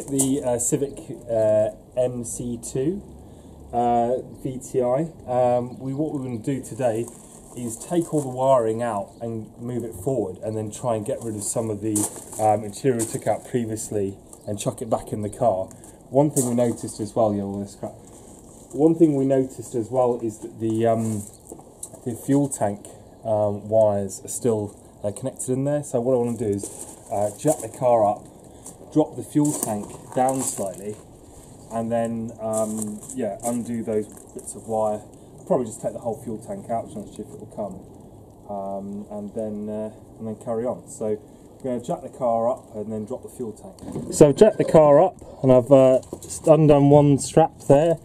fit the Civic MC2 VTI. What we're going to do today is take all the wiring out and move it forward, and then try and get rid of some of the material we took out previously and chuck it back in the car. One thing we noticed as well, all this crap. One thing we noticed as well is that the fuel tank wires are still connected in there. So what I want to do is jack the car up, drop the fuel tank down slightly, and then yeah, undo those bits of wire. I'll probably just take the whole fuel tank out, just to see if it will come, and then carry on. So I'm going to jack the car up and then drop the fuel tank. So I've jacked the car up and I've just undone one strap there,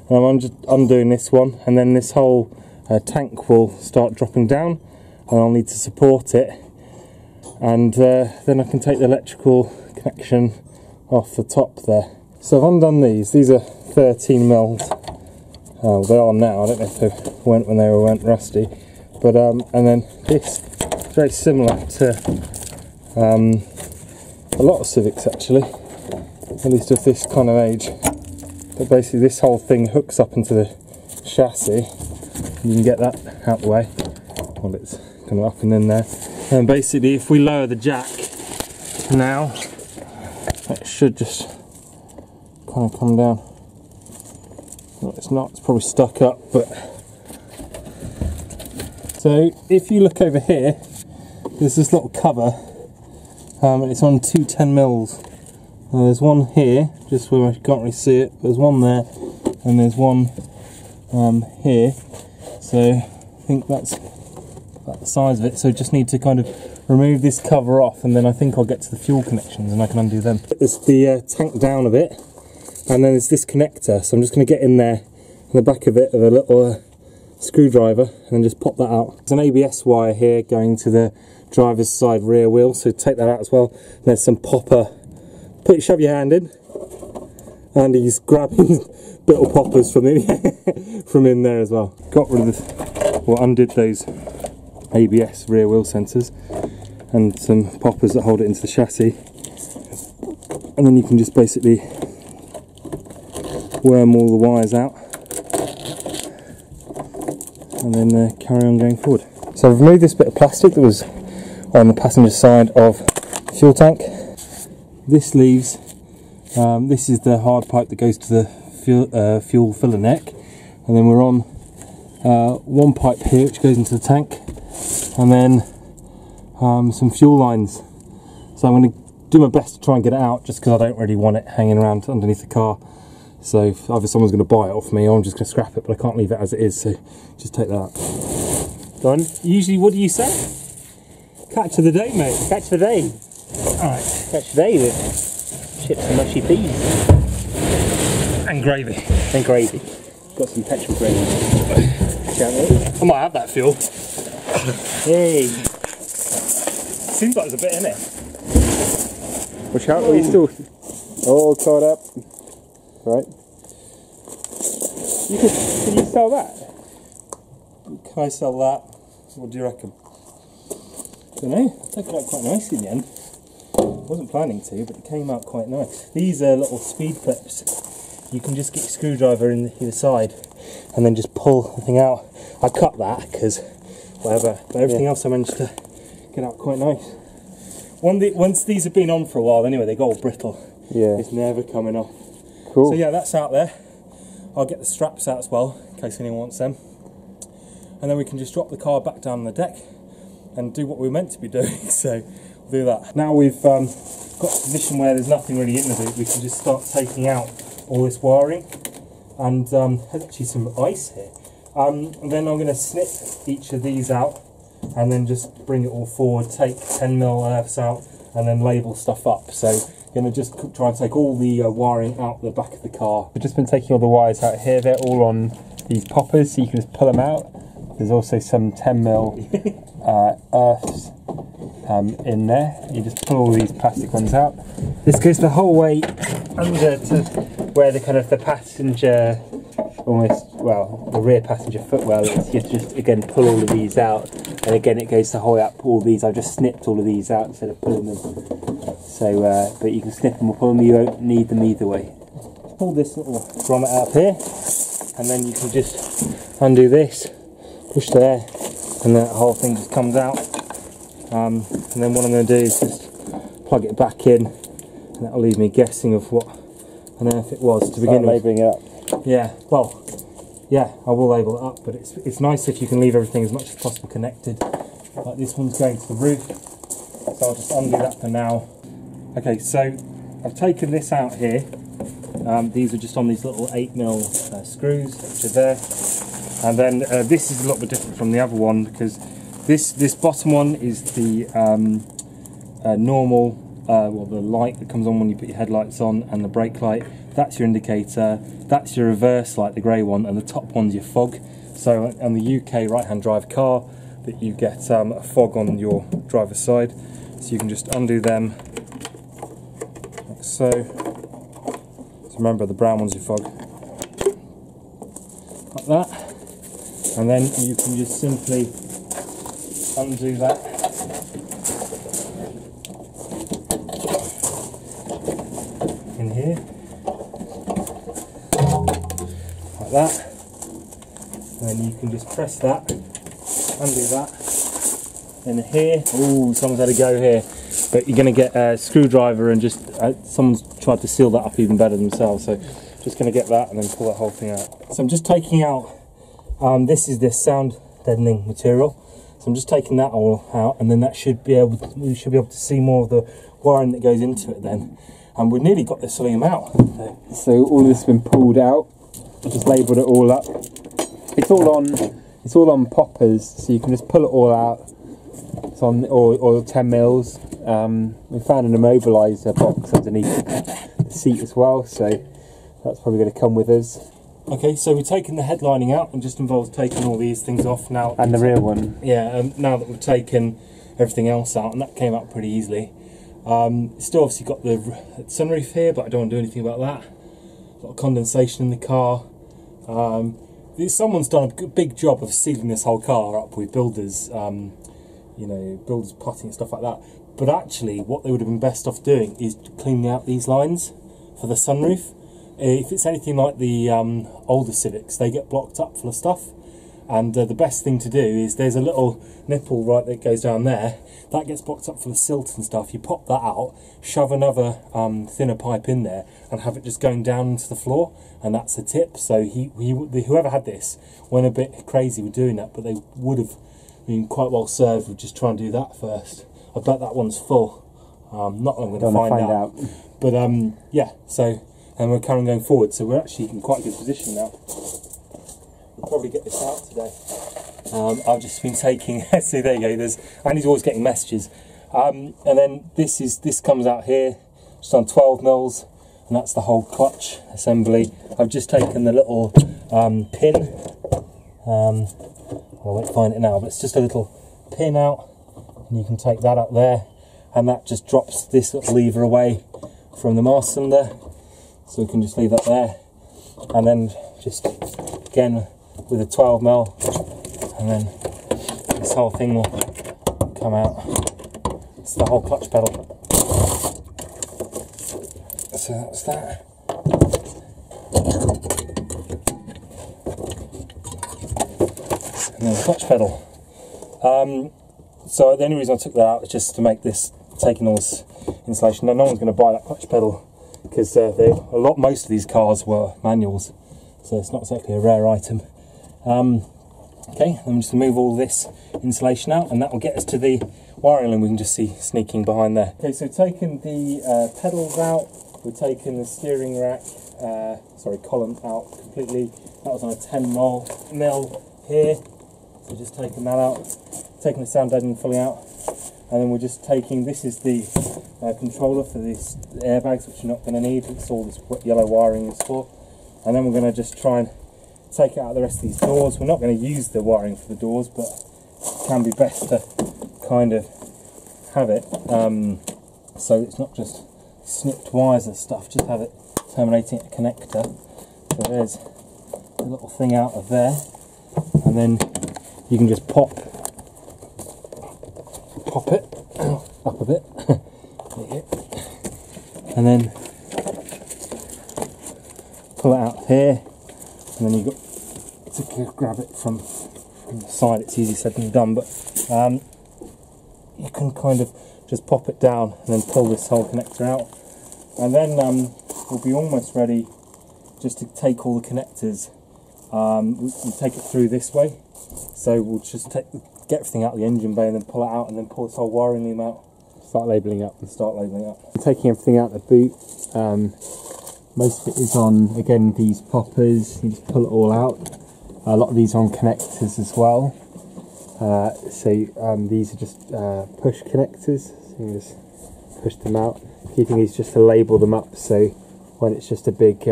and I'm just undoing this one, and then this whole tank will start dropping down, and I'll need to support it, and then I can take the electrical connection off the top there. So I've undone these are 13 mils. Oh, they are now, I don't know if they went when they went rusty, but and then this is very similar to a lot of Civics actually, at least of this kind of age. But basically this whole thing hooks up into the chassis. You can get that out the way while it's kind of up and in there. And basically if we lower the jack now, it should just kind of come down. Well, it's not, it's probably stuck up, but... So if you look over here, there's this little cover, and it's on two 10 mils. And there's one here, just where you can't really see it, there's one there, and there's one here. So I think that's about the size of it. So just need to kind of remove this cover off, and then I think I'll get to the fuel connections and I can undo them. There's the tank down a bit, and then there's this connector. So I'm just going to get in there on the back of it with a little screwdriver and then just pop that out. There's an ABS wire here going to the driver's side rear wheel, so take that out as well. And there's some popper. Shove your hand in, and he's grabbing little poppers from in there as well. Got rid of undid those ABS rear wheel sensors and some poppers that hold it into the chassis, and then you can just basically worm all the wires out and then carry on going forward. So I've removed this bit of plastic that was on the passenger side of the fuel tank. This leaves, this is the hard pipe that goes to the fuel filler neck, and then we're on one pipe here which goes into the tank, and then some fuel lines. So I'm going to do my best to try and get it out, just because I don't really want it hanging around underneath the car. So if either someone's going to buy it off me, or I'm just going to scrap it, but I can't leave it as it is, so just take that out. Done. Usually what do you say? Catch of the day, mate. Catch of the day. Alright, catch the day with chips and mushy peas. And gravy. And gravy. Got some petrol gravy. I might have that fuel. Hey. Seems like there's a bit in it. Watch out, are you still all caught up? Right. Can you sell that? Can I sell that? What do you reckon? I don't know. Took it out quite nicely in the end. I wasn't planning to, but it came out quite nice. These are little speed clips. You can just get your screwdriver in either side and then just pull the thing out. I cut that because whatever, but everything else I managed to get out quite nice. Once these have been on for a while anyway, they go all brittle. Yeah. It's never coming off. Cool. So yeah, that's out there. I'll get the straps out as well, in case anyone wants them. And then we can just drop the car back down on the deck and do what we were meant to be doing. So we'll do that. Now we've got a position where there's nothing really in the boot, we can just start taking out all this wiring. And there's actually some ice here. And then I'm going to snip each of these out and then just bring it all forward, take 10mm earths out, and then label stuff up. So I'm going to just try and take all the wiring out the back of the car. I've just been taking all the wires out here. They're all on these poppers, so you can just pull them out. There's also some 10mm earths in there. You just pull all these plastic ones out. This goes the whole way under to where the kind of the passenger, almost, well, the rear passenger footwell is. You just again pull all of these out, and again it goes the whole way up all these. I've just snipped all of these out instead of pulling them. So, but you can snip them or pull them, you won't need them either way. Pull this little grommet out here, and then you can just undo this, push there, and that whole thing just comes out. And then what I'm going to do is just plug it back in, and that'll leave me guessing of what on earth it was to begin with. Labelling it up. Yeah, well, yeah, I will label it up, but it's nice if you can leave everything as much as possible connected. Like this one's going to the roof, so I'll just undo that for now. Okay, so I've taken this out here. These are just on these little 8mm screws which are there, and then this is a little bit different from the other one because this bottom one is the normal, well, the light that comes on when you put your headlights on, and the brake light. That's your indicator. That's your reverse light, the grey one, and the top one's your fog. So on the UK right-hand drive car, that you get a fog on your driver's side. So you can just undo them like so. So remember, the brown one's your fog, like that. And then you can just simply undo that. In here. Like that. And then you can just press that, undo that. In here, oh, someone's had a go here. But you're going to get a screwdriver and just, someone's tried to seal that up even better themselves. So just going to get that and then pull that whole thing out. So I'm just taking out, this is this sound deadening material. So I'm just taking that all out, and then that should be able to, we should be able to see more of the wiring that goes into it then. And we've nearly got this Loom out. So all of this has been pulled out. I just labelled it all up. It's all on poppers, so you can just pull it all out. It's on or 10 mils. We found an immobiliser box underneath the seat as well, so that's probably going to come with us. Okay, so we've taken the headlining out, and just involves taking all these things off now. And the rear one. Yeah, and now that we've taken everything else out, and that came out pretty easily. Still obviously got the sunroof here, but I don't want to do anything about that. A lot of condensation in the car. Someone's done a big job of sealing this whole car up with builders, you know, builders putty and stuff like that. But actually, what they would have been best off doing is cleaning out these lines for the sunroof. If it's anything like the older Civics, they get blocked up full of stuff. And the best thing to do is, there's a little nipple right that goes down there, that gets blocked up full of silt and stuff. You pop that out, shove another thinner pipe in there, and have it just going down into the floor, and that's the tip. So whoever had this went a bit crazy with doing that, but they would have been quite well served with just trying to do that first. I bet that one's full. Not that I'm going to find out. But yeah, so, and we're carrying going forward, so we're actually in quite a good position now. We'll probably get this out today. I've just been taking, see, there you go, Andy's always getting messages. And then this comes out here, just on 12 mils, and that's the whole clutch assembly. I've just taken the little pin, well, I won't find it now, but it's just a little pin out, and you can take that up there, and that just drops this little lever away from the master cylinder, so we can just leave that there, and then just, again, with a 12 mil, and then this whole thing will come out. It's the whole clutch pedal. So that's that. And then the clutch pedal. So the only reason I took that out is just to make this, taking all this insulation. Now, no one's going to buy that clutch pedal because most of these cars were manuals, so it's not exactly a rare item. Okay, I'm just going to move all this insulation out, and that will get us to the wiring loom we can just see sneaking behind there. Okay, so taking the pedals out, we've taken the steering rack, column out completely. That was on a 10 mil here, so just taking that out, taking the sound deadening fully out, and then we're just taking, this is the controller for these airbags, which you're not going to need. It's all this yellow wiring is for, and then we're going to just try and take out the rest of these doors. We're not going to use the wiring for the doors, but it can be best to kind of have it so it's not just snipped wires and stuff, just have it terminating at a connector. So there's a little thing out of there, and then you can just pop it up a bit. There you go. and then pull it out here, and then you've got to grab it from the side. It's easier said than done, but you can kind of just pop it down and then pull this whole connector out, and then we'll be almost ready just to take all the connectors. We'll take it through this way, so we'll just get everything out of the engine bay and then pull it out, and then pull this whole wiring loom out. Start labelling up. And start labelling up. Taking everything out the boot. Most of it is on, again, these poppers. You just pull it all out. A lot of these are on connectors as well. These are just push connectors. So you just push them out. The key thing is just to label them up, so when it's just a big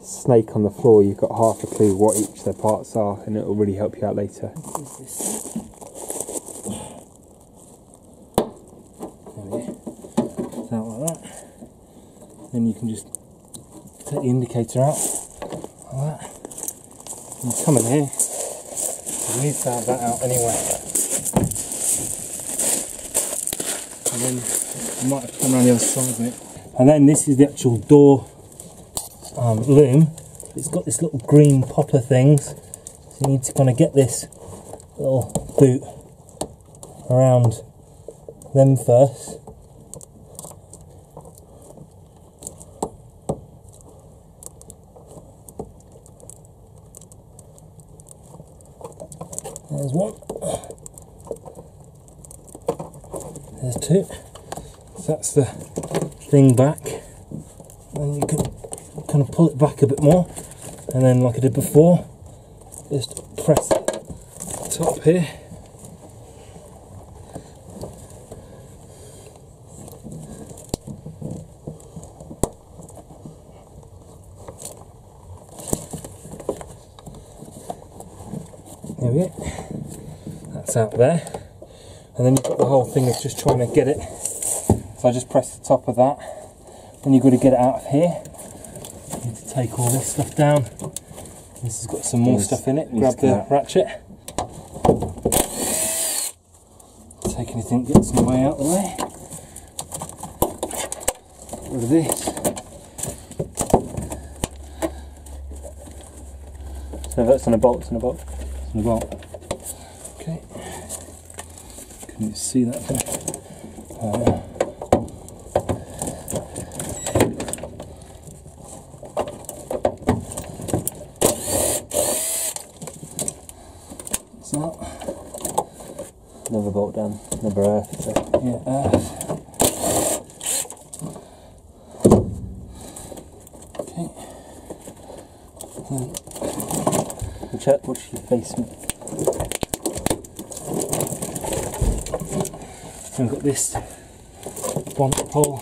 snake on the floor, you've got half a clue what each of the parts are, and it will really help you out later. Out like that. Then you can just take the indicator out like that. And come in here. You need to have that out anyway. And then you might have to come around the other side of it. And then this is the actual door loom. It's got this little green popper things. So you need to kind of get this little boot around them first. There's one. There's two. So that's the thing back. And you can kind of pull it back a bit more. And then, like I did before, just press the top here. There we go. That's out there, and then you've got the whole thing of just trying to get it. So I just press the top of that, then you've got to get it out of here. You need to take all this stuff down. This has got some more stuff in it. Grab the ratchet. Take anything that gets in the way out of the way. Get rid of this. So that's on a bolt, on the bolt. Okay. Can you see that there? So another bolt down, another earth. So. Yeah, earth. Okay. Watch your face. So we've got this bonnet pole.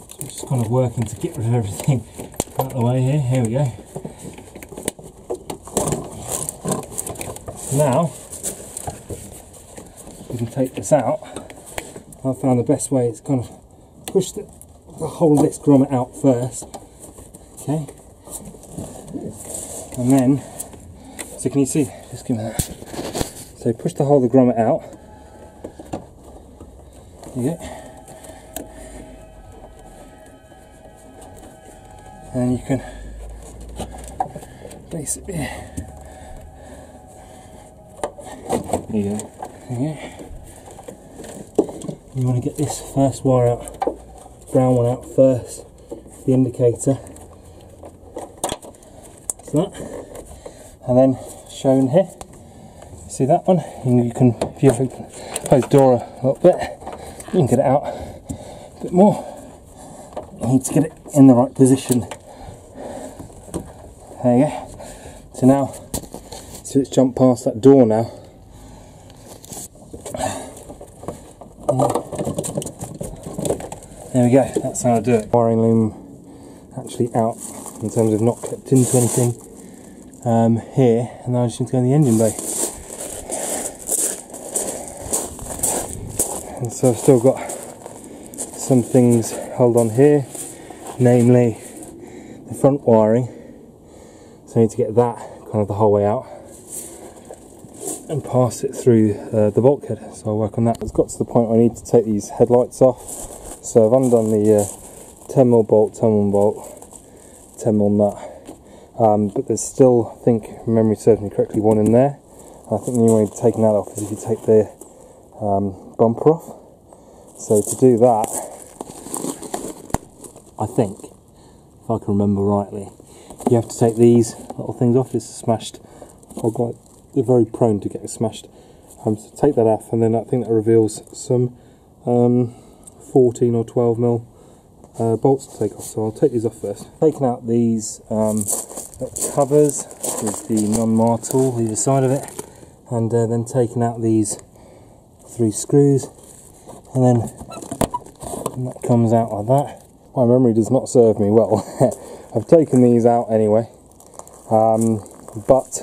So I'm just kind of working to get rid of everything out of the way here. Here we go. Now we can take this out. I found the best way is kind of push the whole of this grommet out first. Okay, and then, so can you see? Just give me that. So push the whole of the grommet out. There you go. And you can basically. There you go. Okay. You want to get this first wire out, brown one out first, the indicator. That's that. And then shown here, see that one? And you can, if you close the door a little bit, you can get it out a bit more. You need to get it in the right position. There you go. So now, so it's jumped past that door now. There we go, that's how I do it. Wiring loom actually out in terms of not clipped into anything here, and now I just need to go in the engine bay. And so I've still got some things held on here, namely the front wiring. So I need to get that kind of the whole way out and pass it through the bulkhead. So I'll work on that. It's got to the point where I need to take these headlights off. So I've undone the 10mm bolt, 10mm bolt, 10mm nut. But there's still, I think, if memory serves me correctly, one in there. I think the only way of taking that off is if you take the bumper off. So to do that, I think, if I can remember rightly, you have to take these little things off. This is smashed. They're very prone to getting smashed. So take that off, and then I think that reveals some 14 or 12mm bolts to take off. So I'll take these off first. Taking out these covers with the non-mar tool either side of it, and then taking out these 3 screws, and then that comes out like that. My memory does not serve me well. I've taken these out anyway, but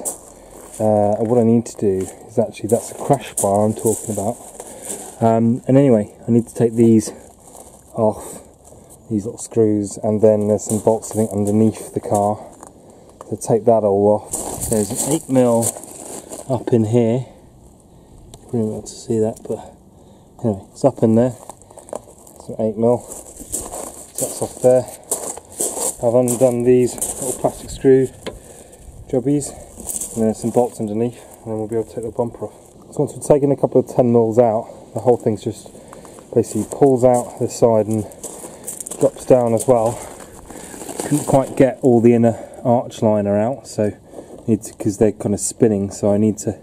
what I need to do is actually, that's a crash bar I'm talking about, and anyway, I need to take these off, these little screws, and then there's some bolts I think underneath the car, so take that all off. There's an 8mm up in here, you won't be able to see that, but anyway, it's up in there, some 8mm, so that's off there. I've undone these little plastic screw jobbies, and there's some bolts underneath, and then we'll be able to take the bumper off. So once we've taken a couple of 10mm out, the whole thing's just basically pulls out the side and drops down as well. Couldn't quite get all the inner arch liner out, so because they're kind of spinning, so I need to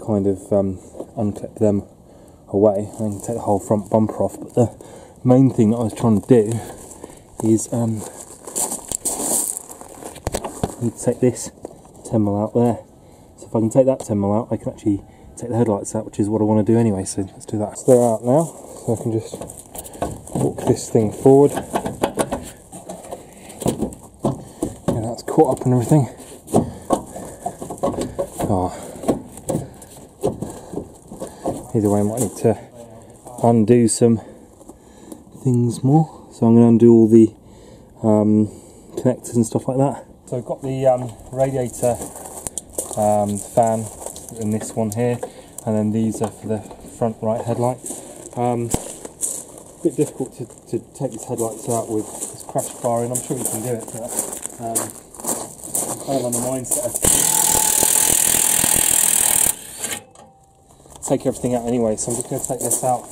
kind of unclip them away and take the whole front bumper off. But the main thing that I was trying to do is need to take this 10mm out there. So if I can take that 10mm out, I can actually take the headlights out, which is what I want to do anyway, so let's do that. So they're out now, so I can just walk this thing forward. And that's caught up and everything. Either way, I might need to undo some things more. So I'm going to undo all the connectors and stuff like that. So I've got the radiator fan in this one here, and then these are for the front right headlight. A bit difficult to take these headlights out with this crash bar in. I'm sure you can do it, but I'm kind of on the mindset of take everything out anyway, so I'm just going to take this out,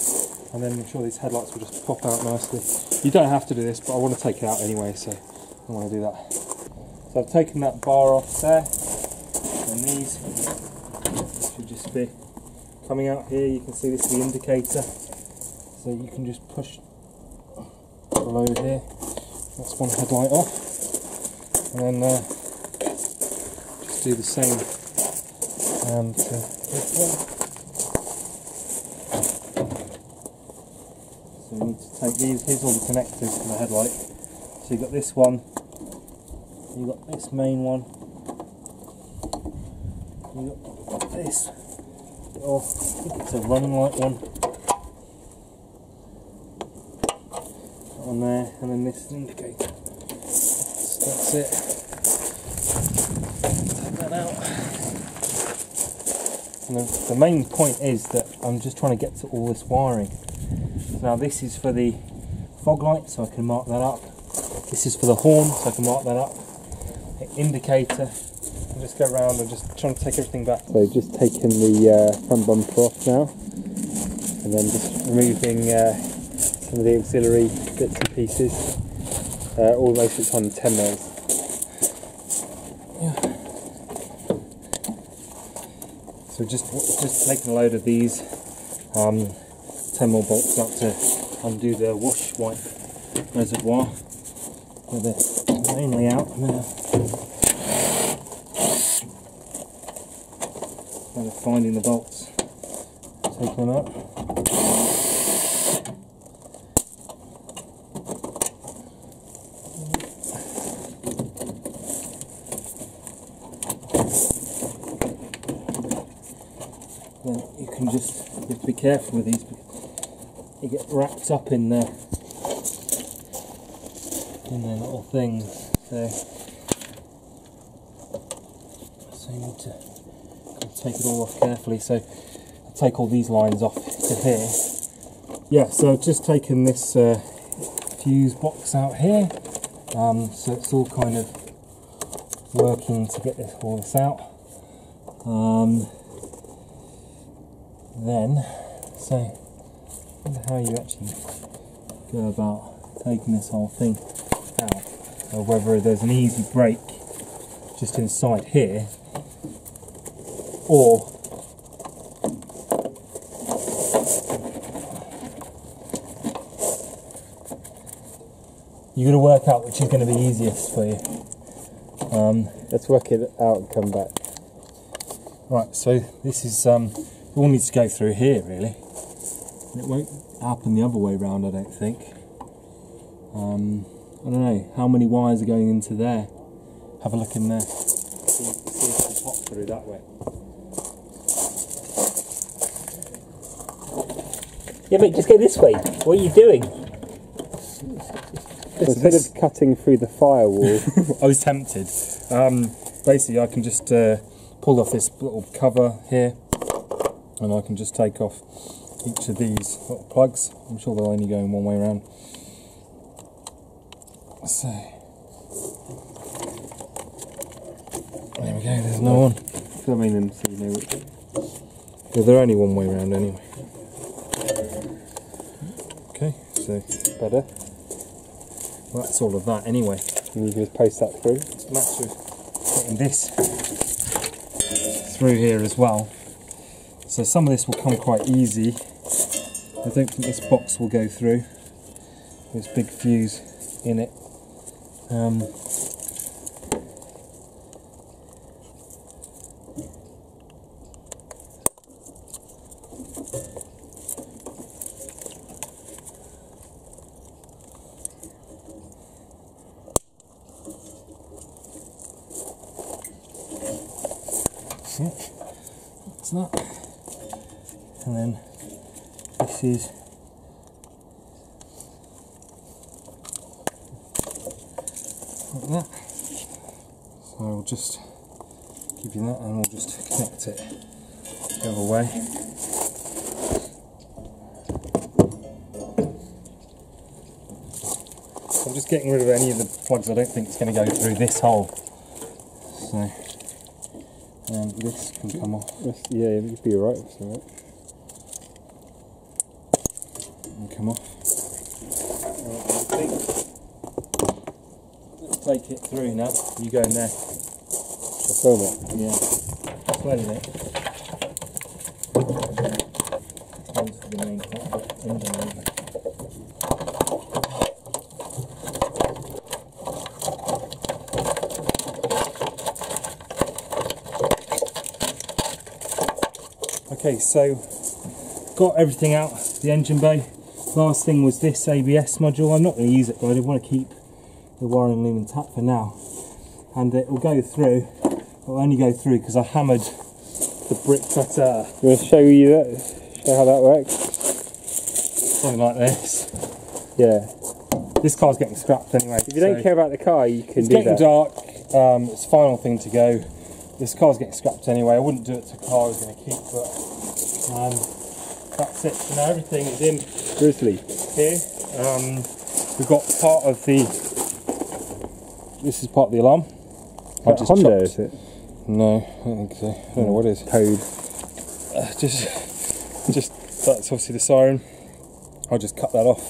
and then I'm sure these headlights will just pop out nicely. You don't have to do this, but I want to take it out anyway, so I want to do that. So I've taken that bar off there, and these should just be coming out here. You can see this is the indicator, so you can just push below here. That's one headlight off, and then just do the same to this one. So we need to take these, here's all the connectors for the headlight. So you've got this one, you've got this main one, you've got this, I think it's a running light one, that one there, and then this indicator. So that's it. Take that out. And the main point is that I'm just trying to get to all this wiring. Now this is for the fog light, so I can mark that up. This is for the horn, so I can mark that up. The indicator, I'll just go around and just trying to take everything back. So just taking the front bumper off now, and then just removing some of the auxiliary bits and pieces. All most of it's on 10mm. Yeah. So just taking a load of these 10mm bolts out to undo the wash wipe reservoir, where they're mainly out now. Kind of finding the bolts, taking them out. Then you can just, you have to be careful with these because you get wrapped up in the in their little things. So you need to take it all off carefully. So I'll take all these lines off to here. Yeah, so I've just taken this fuse box out here. So it's all kind of working to get all this out. Then, so I wonder how you actually go about taking this whole thing out, or whether there's an easy break just inside here, or you're going to work out which is going to be easiest for you. Let's work it out and come back. Right, so this is, it all needs to go through here really. It won't happen the other way round, I don't think. I don't know, how many wires are going into there? Have a look in there. See if we can pop through that way. Yeah, but just go this way. What are you doing? Instead of cutting through the firewall. I was tempted. Basically I can just pull off this little cover here, and I can just take off each of these little plugs. I'm sure they'll only go in one way around. So there we go, there's another one. Filming them so you know which. Yeah, they're only one way around anyway. Okay, so Better. well, that's all of that anyway. And you can just post that through. It's a matter of putting this through here as well. So some of this will come quite easy. I don't think this box will go through. There's a big fuse in it. That's that. And then this is like that. So I'll just give you that and we'll just connect it the other way. So I'm just getting rid of any of the plugs I don't think it's going to go through this hole. So this can come off. Yeah, you'd be alright with that. And come off. Right, let's take it through now. You go in there. I'll film it. Yeah. Slowly mate. Onto the main engine over. Okay, so got everything out the engine bay. Last thing was this ABS module. I'm not going to use it, but I want to keep the wiring loom intact for now. And it will go through. It will only go through because I hammered the brick cutter. You want to show you that? Show how that works? Something like this. Yeah. This car's getting scrapped anyway. If you don't care about the car, you can do that. It's getting dark. It's the final thing to go. This car's getting scrapped anyway. I wouldn't do it to a car I was going to keep, but that's it. So now everything is in Grizzly. here. We've got part of the. This is part of the alarm. I just Honda, is it? No, I don't think so. I don't know what it is. Code. Just that's obviously the siren. I'll just cut that off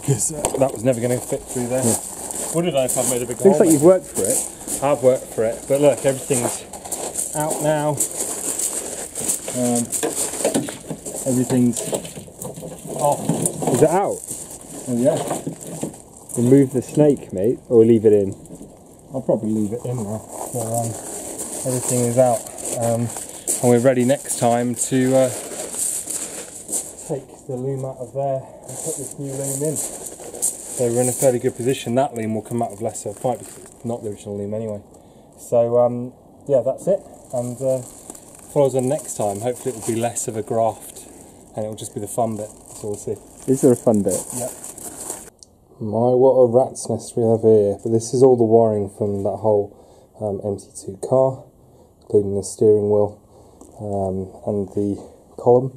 because that was never going to fit through there. Yeah. Would have done if I'd made a big hole. Looks like you've worked for it. I've worked for it, but look, everything's out now. Everything's off. Is it out? Oh yeah. Remove the snake, mate, or leave it in. I'll probably leave it in now. So, everything is out, and we're ready next time to take the loom out of there and put this new loom in. So we're in a fairly good position. That loom will come out with less of a fight because it's not the original loom anyway. So yeah, that's it. And follow us on next time. Hopefully it will be less of a graft and it will just be the fun bit. So we'll see. Is there a fun bit? Yep. My, what a rat's nest we have here. But this is all the wiring from that whole MC2 car, including the steering wheel and the column.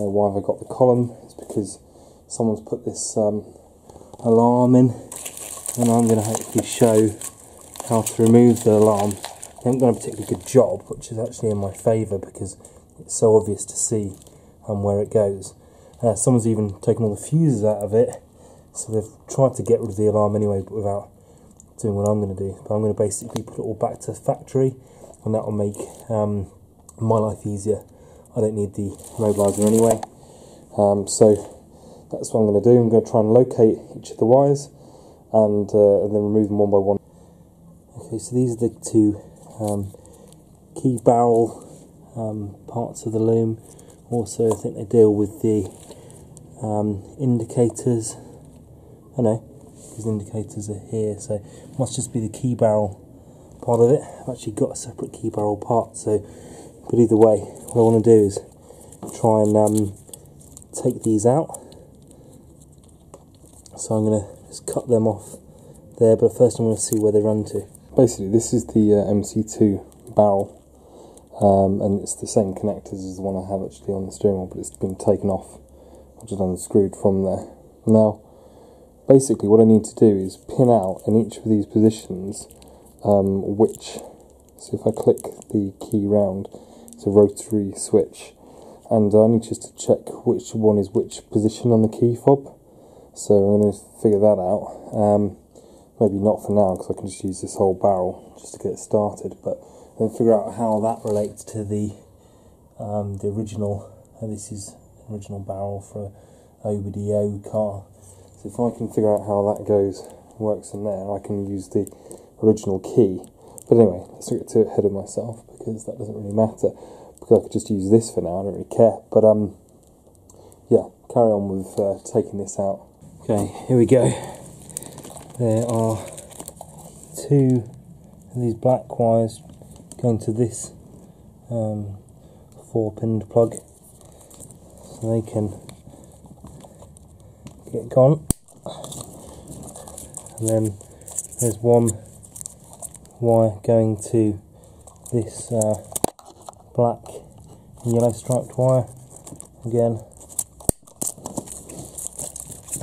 Why have I got the column? It's because someone's put this alarm in, and I'm going to hopefully show how to remove the alarm. They haven't done a particularly good job, which is actually in my favour because it's so obvious to see where it goes. Someone's even taken all the fuses out of it, so they've tried to get rid of the alarm anyway, but without doing what I'm going to do. But I'm going to basically put it all back to factory, and that will make my life easier. I don't need the immobiliser anyway. So that's what I'm going to do. I'm going to try and locate each of the wires and then remove them one by one. Okay, so these are the two key barrel parts of the loom. Also, I think they deal with the indicators. I know, because the indicators are here, so it must just be the key barrel part of it. I've actually got a separate key barrel part, so, but either way, what I want to do is try and take these out. So I'm going to just cut them off there, but first I'm going to see where they run to. Basically, this is the MC2 barrel, and it's the same connectors as the one I have actually on the steering wheel, but it's been taken off. I've just unscrewed from there. Now, basically what I need to do is pin out in each of these positions so if I click the key round, it's a rotary switch, and I need just to check which one is which position on the key fob. So I'm going to figure that out. Maybe not for now, because I can just use this whole barrel just to get it started, but then figure out how that relates to the original. This is an original barrel for an OBDO car. So if I can figure out how that works in there, I can use the original key. But anyway, let's not get too ahead of myself, because that doesn't really matter, because I could just use this for now, I don't really care. But yeah, carry on with taking this out. Okay, here we go. There are two of these black wires going to this 4-pinned plug, so they can get gone. And then there's one wire going to this black and yellow striped wire again.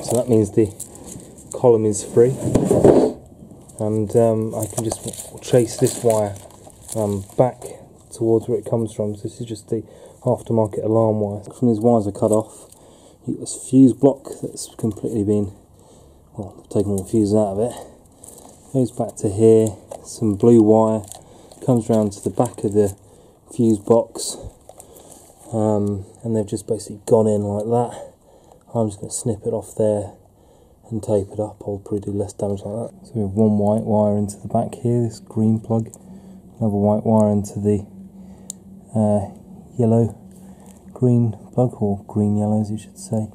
So that means the column is free, and I can just trace this wire back towards where it comes from. So this is just the aftermarket alarm wire. From these wires are cut off, you've got this fuse block that's completely been, well, they've taken all the fuses out of it. Goes back to here, some blue wire comes round to the back of the fuse box, and they've just basically gone in like that. I'm just going to snip it off there and tape it up. I'll probably do less damage like that. So we have one white wire into the back here, this green plug, another white wire into the yellow green plug, or green yellow as you should say,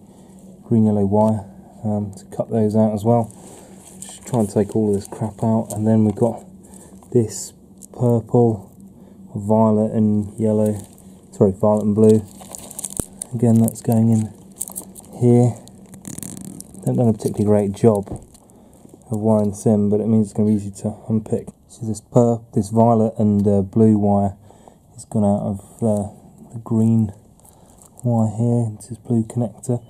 green yellow wire, to cut those out as well. Just try and take all of this crap out, and then we've got this purple, violet and yellow, sorry, violet and blue. Again, that's going in here. They've done a particularly great job of wiring this in, but it means it's going to be easy to unpick. So this violet and blue wire has gone out of the green wire here into this blue connector.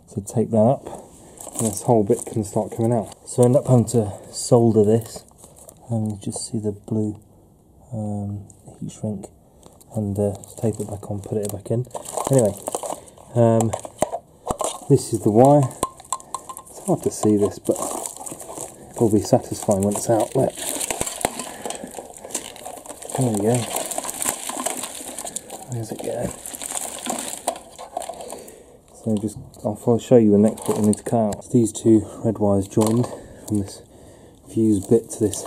So take that up, and this whole bit can start coming out. So I end up having to solder this, and you just see the blue heat shrink, and tape it back on, put it back in. Anyway, this is the wire. It's hard to see this, but it'll be satisfying when it's out. There we go. There's it go. So I'll show you the next bit we need to cut out. So these two red wires joined from this fuse bit to this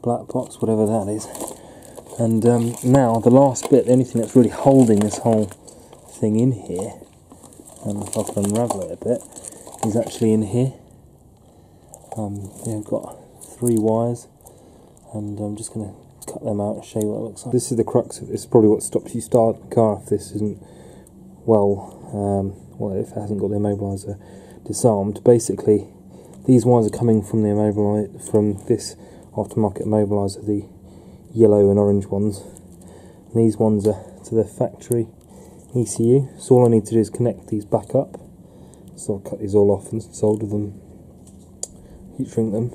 black box, whatever that is. And now the last bit, the only thing that's really holding this whole thing in here, and if I can unravel it a bit, is actually in here. I've got 3 wires, and I'm just going to cut them out and show you what it looks like. This is the crux of it. This is probably what stops you starting the car if this isn't well, if it hasn't got the immobiliser disarmed. Basically, These wires are coming from the from this aftermarket immobiliser, the yellow and orange ones. And these ones are to the factory ECU. So all I need to do is connect these back up. So I'll cut these all off and solder them, heat shrink them,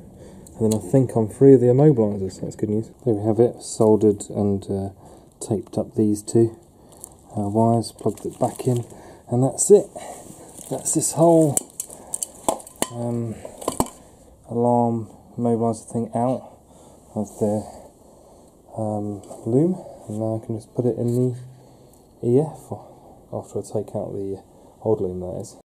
and then I think I'm free of the immobilisers. That's good news. There we have it, soldered and taped up these two wires, plugged it back in, and that's it. That's this whole alarm immobiliser thing out of the Loom, and now I can just put it in the EF after I take out the old Loom, that is.